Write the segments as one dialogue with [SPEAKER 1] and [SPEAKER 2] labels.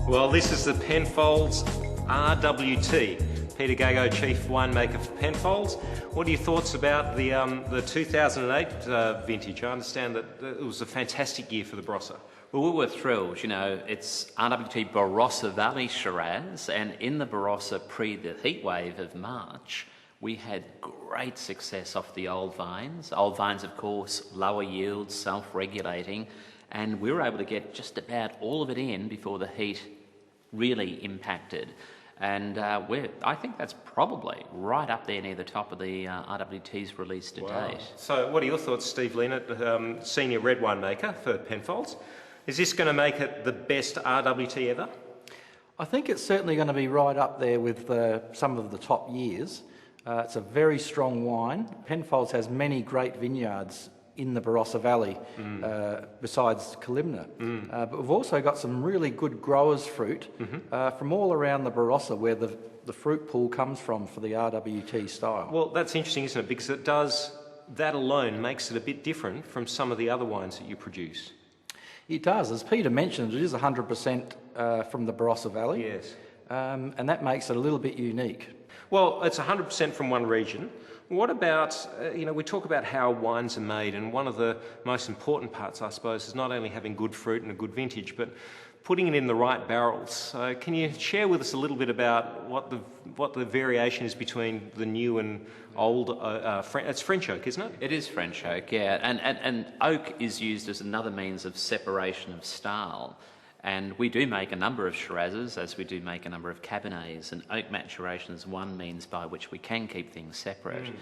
[SPEAKER 1] Well, this is the Penfolds RWT. Peter Gago, Chief Winemaker for Penfolds. What are your thoughts about the 2008 vintage? I understand that it was a fantastic year for the Barossa.
[SPEAKER 2] Well, we were thrilled. You know, it's RWT Barossa Valley Shiraz, and in the Barossa pre the heat wave of March, we had great success off the old vines. Old vines, of course, lower yields, self-regulating, and we were able to get just about all of it in before the heat really impacted. And I think that's probably right up there near the top of the RWTs released to date.
[SPEAKER 1] So what are your thoughts, Steve Leonard, Senior Red Winemaker for Penfolds? Is this going to make it the best RWT ever?
[SPEAKER 3] I think it's certainly going to be right up there with some of the top years. It's a very strong wine. Penfolds has many great vineyards in the Barossa Valley, besides Kalimna. But we've also got some really good growers' fruit from all around the Barossa, where the fruit pool comes from for the RWT style.
[SPEAKER 1] Well, that's interesting, isn't it? Because that alone makes it a bit different from some of the other wines that you produce.
[SPEAKER 3] It does. As Peter mentioned, it is 100% from the Barossa Valley.
[SPEAKER 1] Yes.
[SPEAKER 3] And that makes it a little bit unique.
[SPEAKER 1] Well, it's 100% from one region. What about, we talk about how wines are made, and one of the most important parts, I suppose, is not only having good fruit and a good vintage, but putting it in the right barrels. So can you share with us a little bit about what the variation is between the new and old, it's French oak, isn't it?
[SPEAKER 2] It is French oak, yeah. And oak is used as another means of separation of style. And we do make a number of Shirazes, as we do make a number of Cabernets, and oak maturation is one means by which we can keep things separate.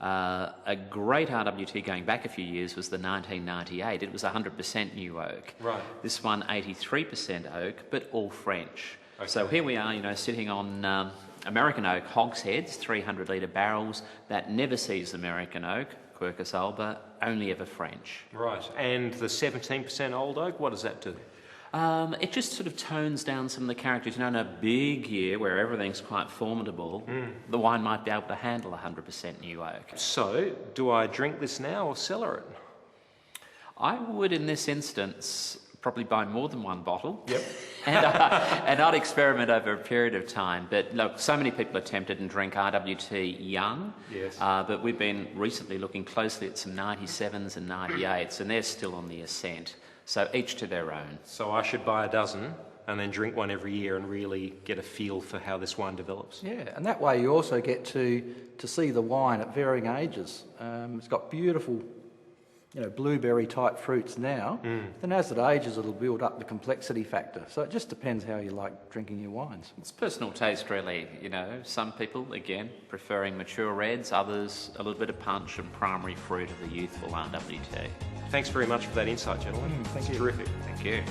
[SPEAKER 2] A great RWT going back a few years was the 1998. It was 100% new oak.
[SPEAKER 1] Right.
[SPEAKER 2] This one, 83% oak, but all French. Okay. So here we are, sitting on American oak hogsheads, 300-litre barrels. That never sees American oak, Quercus alba, only ever French.
[SPEAKER 1] Right. And the 17% old oak, what does that do?
[SPEAKER 2] It just sort of tones down some of the characters. In a big year where everything's quite formidable, the wine might be able to handle 100% new oak.
[SPEAKER 1] So, do I drink this now or cellar it?
[SPEAKER 2] I would, in this instance, probably buy more than one bottle.
[SPEAKER 1] Yep.
[SPEAKER 2] and I'd experiment over a period of time. But look, so many people are tempted and drink RWT young.
[SPEAKER 1] Yes.
[SPEAKER 2] But we've been recently looking closely at some 97s and 98s, and they're still on the ascent. So each to their own.
[SPEAKER 1] So I should buy a dozen and then drink one every year and really get a feel for how this wine develops.
[SPEAKER 3] Yeah, and that way you also get to see the wine at varying ages. It's got beautiful, blueberry type fruits now. Then as it ages, it'll build up the complexity factor. So it just depends how you like drinking your wines.
[SPEAKER 2] It's personal taste, really. Some people, again, preferring mature reds, others a little bit of punch and primary fruit of the youthful RWT.
[SPEAKER 1] Thanks very much for that insight, gentlemen.
[SPEAKER 3] Thank you.
[SPEAKER 1] Terrific.
[SPEAKER 2] Thank you.